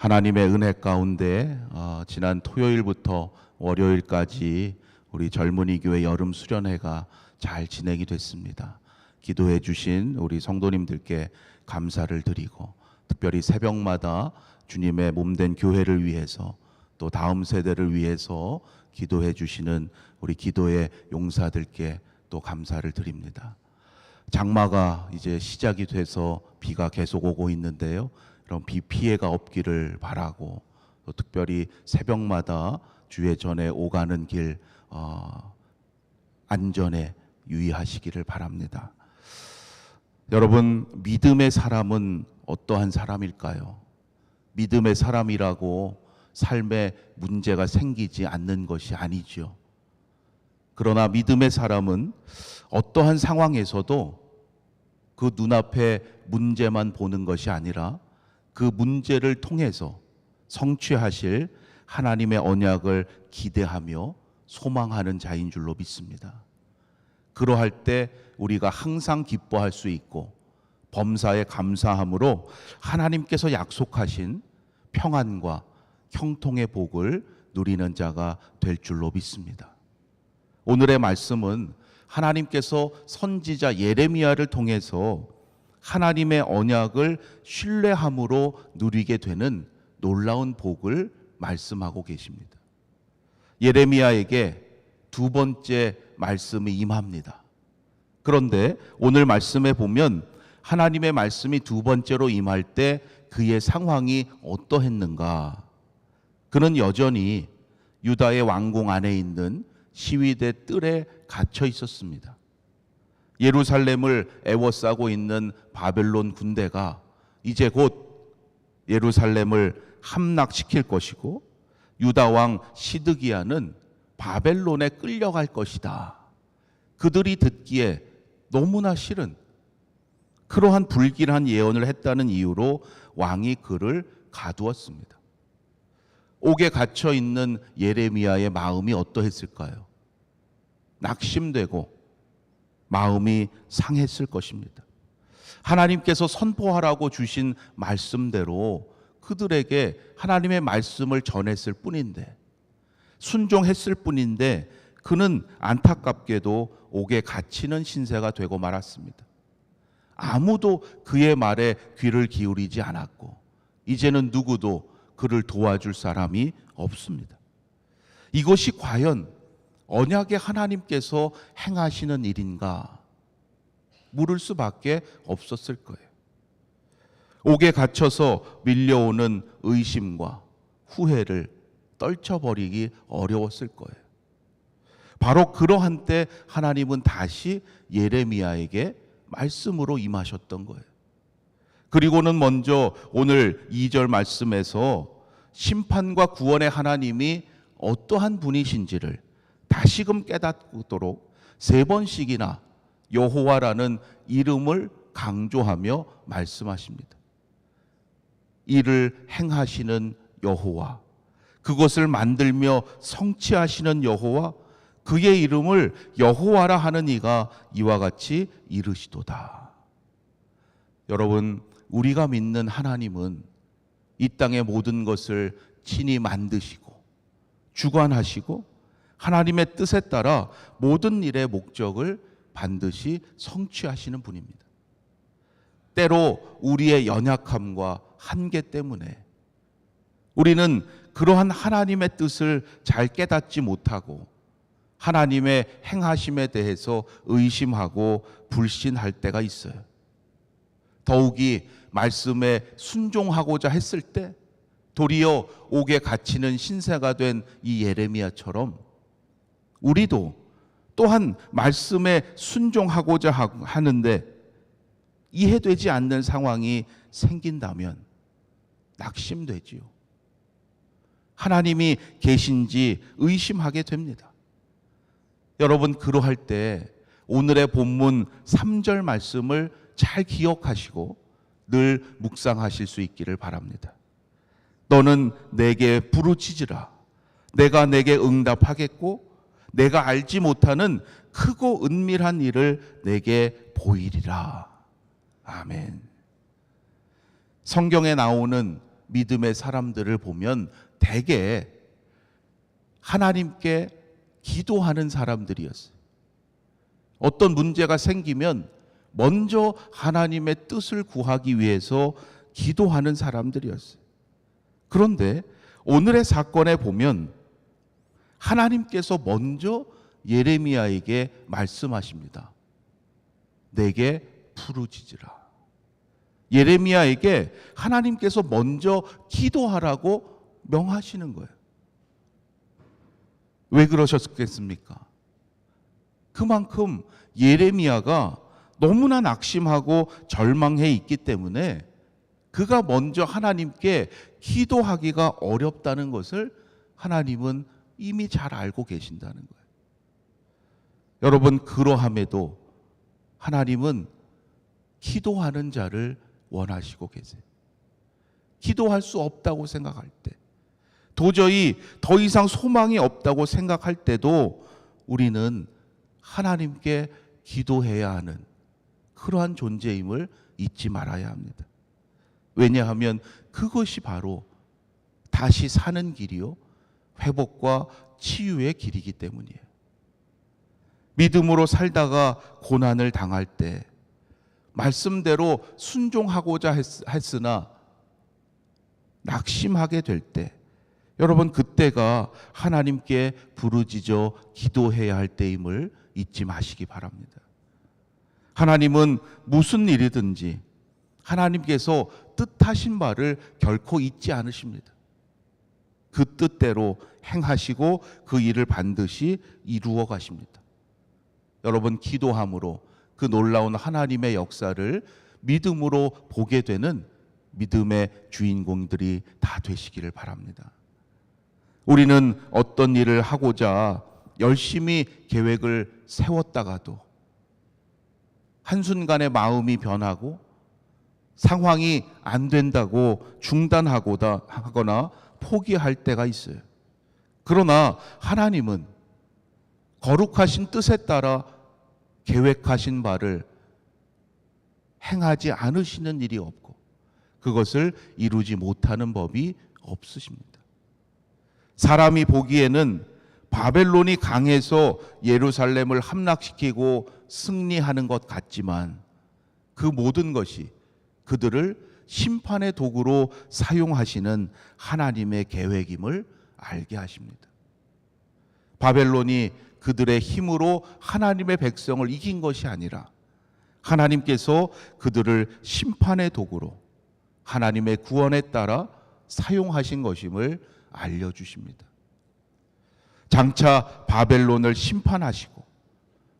하나님의 은혜 가운데 지난 토요일부터 월요일까지 우리 젊은이 교회 여름 수련회가 잘 진행이 됐습니다. 기도해 주신 우리 성도님들께 감사를 드리고, 특별히 새벽마다 주님의 몸된 교회를 위해서 또 다음 세대를 위해서 기도해 주시는 우리 기도의 용사들께 또 감사를 드립니다. 장마가 이제 시작이 돼서 비가 계속 오고 있는데요, 이런 비 피해가 없기를 바라고, 또 특별히 새벽마다 주의 전에 오가는 길 안전에 유의하시기를 바랍니다. 여러분, 믿음의 사람은 어떠한 사람일까요? 믿음의 사람이라고 삶에 문제가 생기지 않는 것이 아니죠. 그러나 믿음의 사람은 어떠한 상황에서도 그 눈앞에 문제만 보는 것이 아니라 그 문제를 통해서 성취하실 하나님의 언약을 기대하며 소망하는 자인 줄로 믿습니다. 그러할 때 우리가 항상 기뻐할 수 있고, 범사에 감사함으로 하나님께서 약속하신 평안과 형통의 복을 누리는 자가 될 줄로 믿습니다. 오늘의 말씀은 하나님께서 선지자 예레미야를 통해서 하나님의 언약을 신뢰함으로 누리게 되는 놀라운 복을 말씀하고 계십니다. 예레미야에게 두 번째 말씀이 임합니다. 그런데 오늘 말씀에 보면 하나님의 말씀이 두 번째로 임할 때 그의 상황이 어떠했는가? 그는 여전히 유다의 왕궁 안에 있는 시위대 뜰에 갇혀 있었습니다. 예루살렘을 애워싸고 있는 바벨론 군대가 이제 곧 예루살렘을 함락시킬 것이고, 유다 왕 시드기야는 바벨론에 끌려갈 것이다. 그들이 듣기에 너무나 싫은 그러한 불길한 예언을 했다는 이유로 왕이 그를 가두었습니다. 옥에 갇혀 있는 예레미야의 마음이 어떠했을까요? 낙심되고 마음이 상했을 것입니다. 하나님께서 선포하라고 주신 말씀대로 그들에게 하나님의 말씀을 전했을 뿐인데, 순종했을 뿐인데, 그는 안타깝게도 옥에 갇히는 신세가 되고 말았습니다. 아무도 그의 말에 귀를 기울이지 않았고, 이제는 누구도 그를 도와줄 사람이 없습니다. 이것이 과연 언약의 하나님께서 행하시는 일인가? 물을 수밖에 없었을 거예요. 옥에 갇혀서 밀려오는 의심과 후회를 떨쳐버리기 어려웠을 거예요. 바로 그러한 때 하나님은 다시 예레미야에게 말씀으로 임하셨던 거예요. 그리고는 먼저 오늘 2절 말씀에서 심판과 구원의 하나님이 어떠한 분이신지를 다시금 깨닫도록 3번씩이나 여호와라는 이름을 강조하며 말씀하십니다. 이를 행하시는 여호와, 그것을 만들며 성취하시는 여호와, 그의 이름을 여호와라 하는 이가 이와 같이 이르시도다. 여러분, 우리가 믿는 하나님은 이 땅의 모든 것을 친히 만드시고 주관하시고 하나님의 뜻에 따라 모든 일의 목적을 반드시 성취하시는 분입니다. 때로 우리의 연약함과 한계 때문에 우리는 그러한 하나님의 뜻을 잘 깨닫지 못하고 하나님의 행하심에 대해서 의심하고 불신할 때가 있어요. 더욱이 말씀에 순종하고자 했을 때 도리어 옥에 갇히는 신세가 된 이 예레미야처럼 우리도 또한 말씀에 순종하고자 하는데 이해되지 않는 상황이 생긴다면 낙심되지요. 하나님이 계신지 의심하게 됩니다. 여러분, 그러할 때 오늘의 본문 3절 말씀을 잘 기억하시고 늘 묵상하실 수 있기를 바랍니다. 너는 내게 부르짖으라. 내가 내게 응답하겠고 내가 알지 못하는 크고 은밀한 일을 내게 보이리라. 아멘. 성경에 나오는 믿음의 사람들을 보면 대개 하나님께 기도하는 사람들이었어요. 어떤 문제가 생기면 먼저 하나님의 뜻을 구하기 위해서 기도하는 사람들이었어요. 그런데 오늘의 사건에 보면 하나님께서 먼저 예레미야에게 말씀하십니다. 내게 부르짖으라. 예레미야에게 하나님께서 먼저 기도하라고 명하시는 거예요. 왜 그러셨겠습니까? 그만큼 예레미야가 너무나 낙심하고 절망해 있기 때문에 그가 먼저 하나님께 기도하기가 어렵다는 것을 하나님은 이미 잘 알고 계신다는 거예요. 여러분, 그러함에도 하나님은 기도하는 자를 원하시고 계세요. 기도할 수 없다고 생각할 때, 도저히 더 이상 소망이 없다고 생각할 때도 우리는 하나님께 기도해야 하는 그러한 존재임을 잊지 말아야 합니다. 왜냐하면 그것이 바로 다시 사는 길이요, 회복과 치유의 길이기 때문이에요. 믿음으로 살다가 고난을 당할 때 말씀대로 순종하고자 했으나 낙심하게 될 때, 여러분, 그때가 하나님께 부르짖어 기도해야 할 때임을 잊지 마시기 바랍니다. 하나님은 무슨 일이든지 하나님께서 뜻하신 바를 결코 잊지 않으십니다. 그 뜻대로 행하시고 그 일을 반드시 이루어 가십니다. 여러분, 기도함으로 그 놀라운 하나님의 역사를 믿음으로 보게 되는 믿음의 주인공들이 다 되시기를 바랍니다. 우리는 어떤 일을 하고자 열심히 계획을 세웠다가도 한순간에 마음이 변하고 상황이 안 된다고 중단하거나 포기할 때가 있어요. 그러나 하나님은 거룩하신 뜻에 따라 계획하신 바를 행하지 않으시는 일이 없고 그것을 이루지 못하는 법이 없으십니다. 사람이 보기에는 바벨론이 강해서 예루살렘을 함락시키고 승리하는 것 같지만 그 모든 것이 그들을 심판의 도구로 사용하시는 하나님의 계획임을 알게 하십니다. 바벨론이 그들의 힘으로 하나님의 백성을 이긴 것이 아니라 하나님께서 그들을 심판의 도구로 하나님의 구원에 따라 사용하신 것임을 알려주십니다. 장차 바벨론을 심판하시고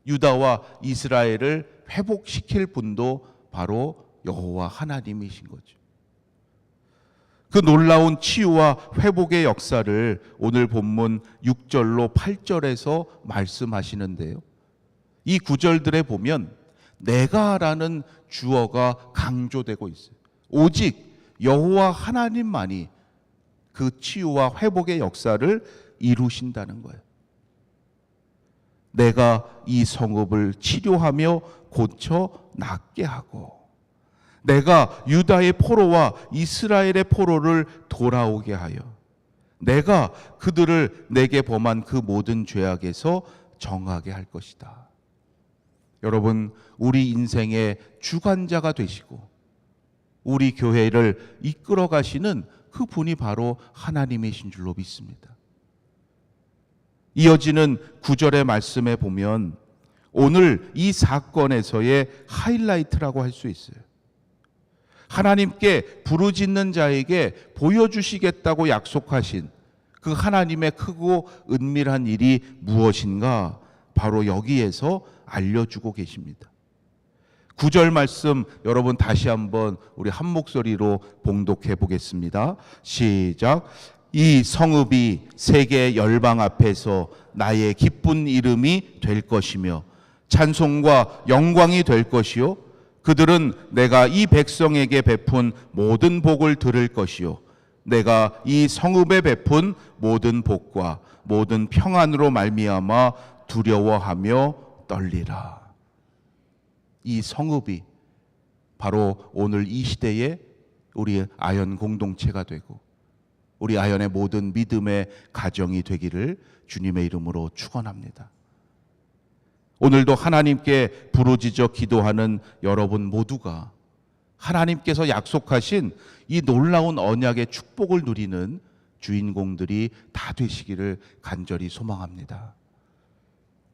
유다와 이스라엘을 회복시킬 분도 바로 여호와 하나님이신 거죠. 그 놀라운 치유와 회복의 역사를 오늘 본문 6절로 8절에서 말씀하시는데요. 이 구절들에 보면 내가라는 주어가 강조되고 있어요. 오직 여호와 하나님만이 그 치유와 회복의 역사를 이루신다는 거예요. 내가 이 성읍을 치료하며 고쳐 낫게 하고 내가 유다의 포로와 이스라엘의 포로를 돌아오게 하여 내가 그들을 내게 범한 그 모든 죄악에서 정하게 할 것이다. 여러분, 우리 인생의 주관자가 되시고 우리 교회를 이끌어 가시는 그 분이 바로 하나님이신 줄로 믿습니다. 이어지는 9절의 말씀에 보면 오늘 이 사건에서의 하이라이트라고 할 수 있어요. 하나님께 부르짖는 자에게 보여주시겠다고 약속하신 그 하나님의 크고 은밀한 일이 무엇인가 바로 여기에서 알려주고 계십니다. 9절 말씀 여러분 다시 한번 우리 한 목소리로 봉독해 보겠습니다. 시작. 이 성읍이 세계 열방 앞에서 나의 기쁜 이름이 될 것이며 찬송과 영광이 될 것이요 그들은 내가 이 백성에게 베푼 모든 복을 들을 것이요 내가 이 성읍에 베푼 모든 복과 모든 평안으로 말미암아 두려워하며 떨리라. 이 성읍이 바로 오늘 이 시대의 우리 아연 공동체가 되고 우리 아연의 모든 믿음의 가정이 되기를 주님의 이름으로 축원합니다. 오늘도 하나님께 부르짖어 기도하는 여러분 모두가 하나님께서 약속하신 이 놀라운 언약의 축복을 누리는 주인공들이 다 되시기를 간절히 소망합니다.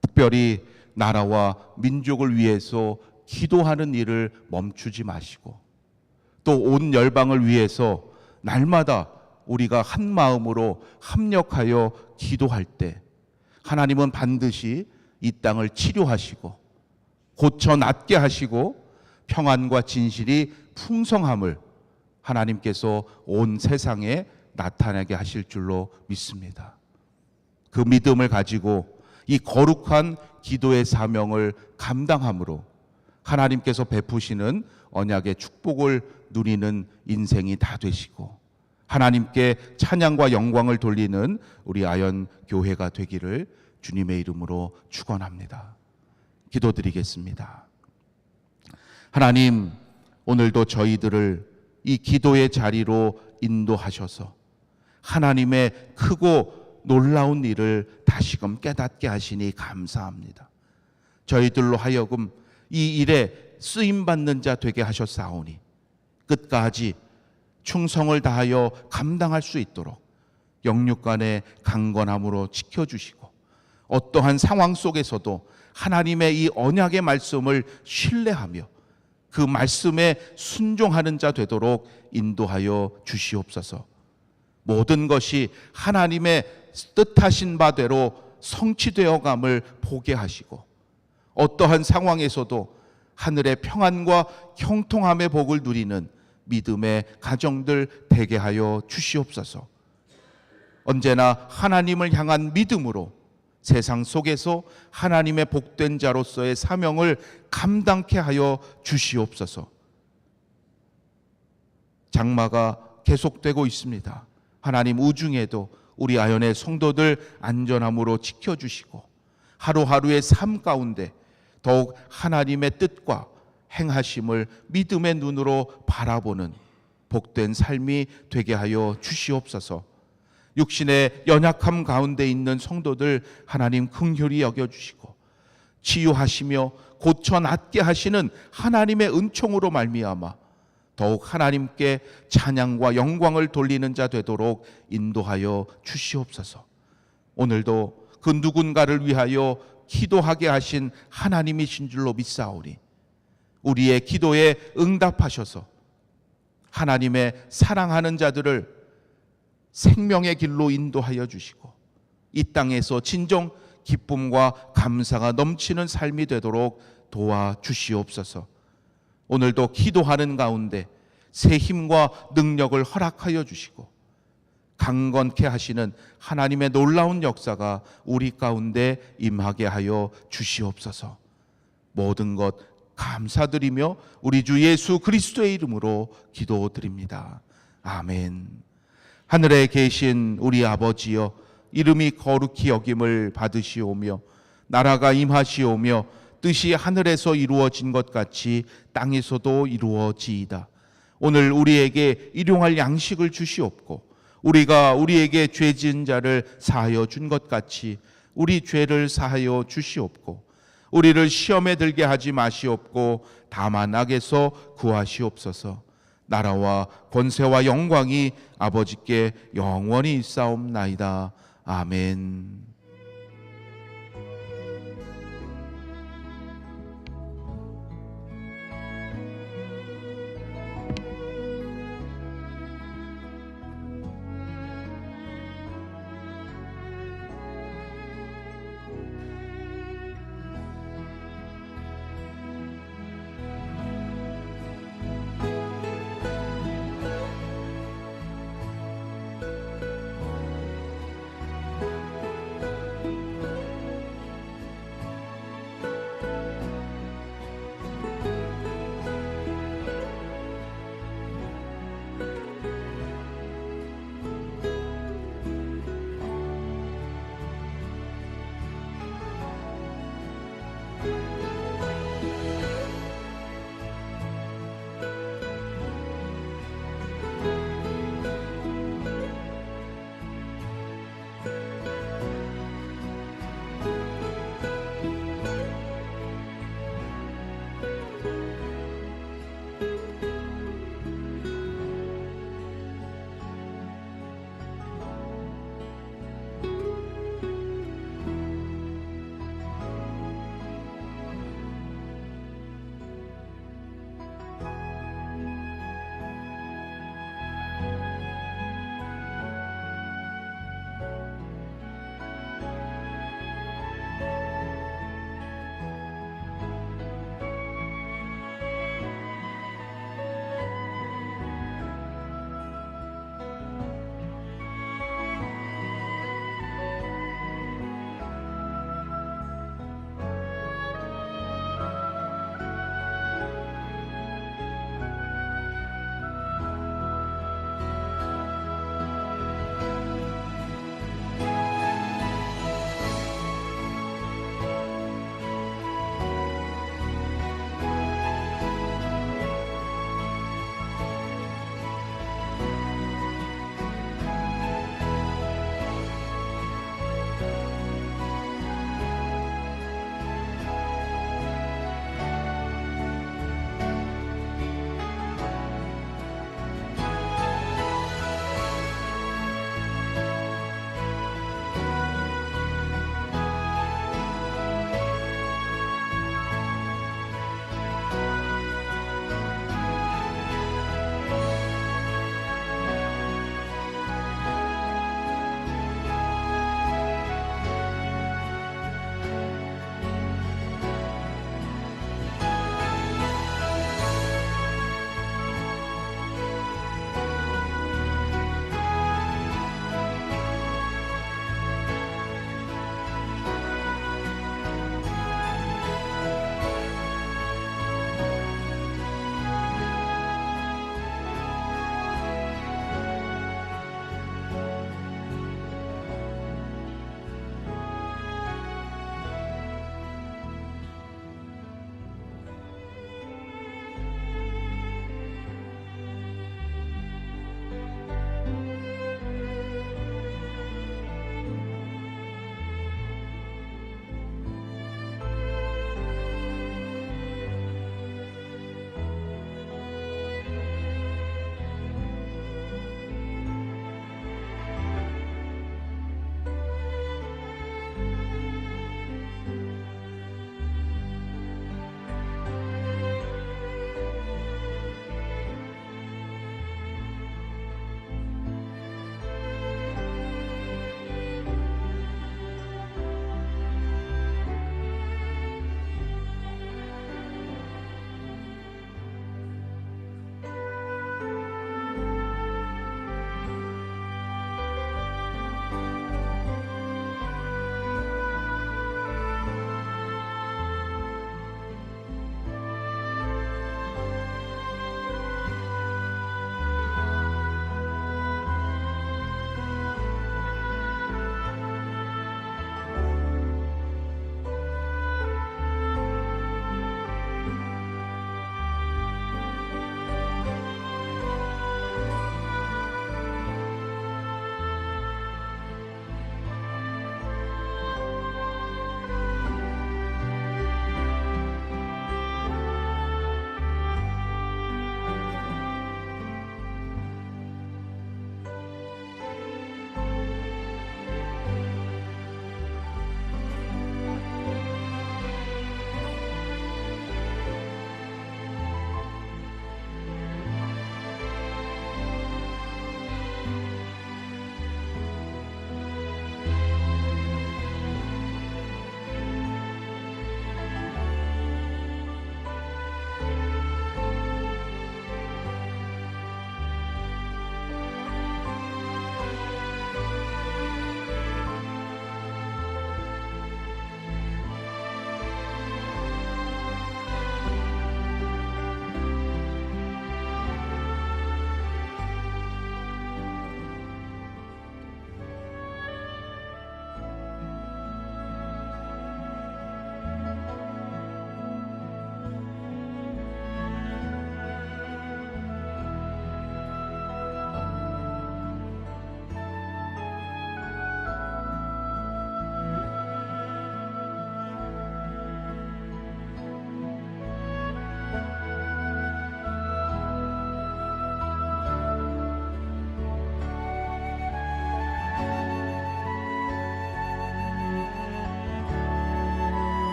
특별히 나라와 민족을 위해서 기도하는 일을 멈추지 마시고 또 온 열방을 위해서 날마다 우리가 한 마음으로 합력하여 기도할 때 하나님은 반드시 이 땅을 치료하시고 고쳐 낫게 하시고 평안과 진실이 풍성함을 하나님께서 온 세상에 나타나게 하실 줄로 믿습니다. 그 믿음을 가지고 이 거룩한 기도의 사명을 감당함으로 하나님께서 베푸시는 언약의 축복을 누리는 인생이 다 되시고 하나님께 찬양과 영광을 돌리는 우리 아연 교회가 되기를 주님의 이름으로 축원합니다. 기도드리겠습니다. 하나님, 오늘도 저희들을 이 기도의 자리로 인도하셔서 하나님의 크고 놀라운 일을 다시금 깨닫게 하시니 감사합니다. 저희들로 하여금 이 일에 쓰임받는 자 되게 하셨사오니 끝까지 충성을 다하여 감당할 수 있도록 영육간의 강건함으로 지켜주시고 어떠한 상황 속에서도 하나님의 이 언약의 말씀을 신뢰하며 그 말씀에 순종하는 자 되도록 인도하여 주시옵소서. 모든 것이 하나님의 뜻하신 바대로 성취되어감을 보게 하시고 어떠한 상황에서도 하늘의 평안과 형통함의 복을 누리는 믿음의 가정들 되게 하여 주시옵소서. 언제나 하나님을 향한 믿음으로 세상 속에서 하나님의 복된 자로서의 사명을 감당케 하여 주시옵소서. 장마가 계속되고 있습니다. 하나님, 우중에도 우리 아연의 성도들 안전함으로 지켜주시고 하루하루의 삶 가운데 더욱 하나님의 뜻과 행하심을 믿음의 눈으로 바라보는 복된 삶이 되게 하여 주시옵소서. 육신의 연약함 가운데 있는 성도들 하나님 긍휼히 여겨주시고 치유하시며 고쳐 낫게 하시는 하나님의 은총으로 말미암아 더욱 하나님께 찬양과 영광을 돌리는 자 되도록 인도하여 주시옵소서. 오늘도 그 누군가를 위하여 기도하게 하신 하나님이신 줄로 믿사오니 우리의 기도에 응답하셔서 하나님의 사랑하는 자들을 생명의 길로 인도하여 주시고 이 땅에서 진정 기쁨과 감사가 넘치는 삶이 되도록 도와주시옵소서. 오늘도 기도하는 가운데 새 힘과 능력을 허락하여 주시고 강건케 하시는 하나님의 놀라운 역사가 우리 가운데 임하게 하여 주시옵소서. 모든 것 감사드리며 우리 주 예수 그리스도의 이름으로 기도드립니다. 아멘. 하늘에 계신 우리 아버지여, 이름이 거룩히 여김을 받으시오며 나라가 임하시오며 뜻이 하늘에서 이루어진 것 같이 땅에서도 이루어지이다. 오늘 우리에게 일용할 양식을 주시옵고 우리가 우리에게 죄 지은 자를 사하여 준 것 같이 우리 죄를 사하여 주시옵고 우리를 시험에 들게 하지 마시옵고 다만 악에서 구하시옵소서. 나라와 권세와 영광이 아버지께 영원히 있사옵나이다. 아멘.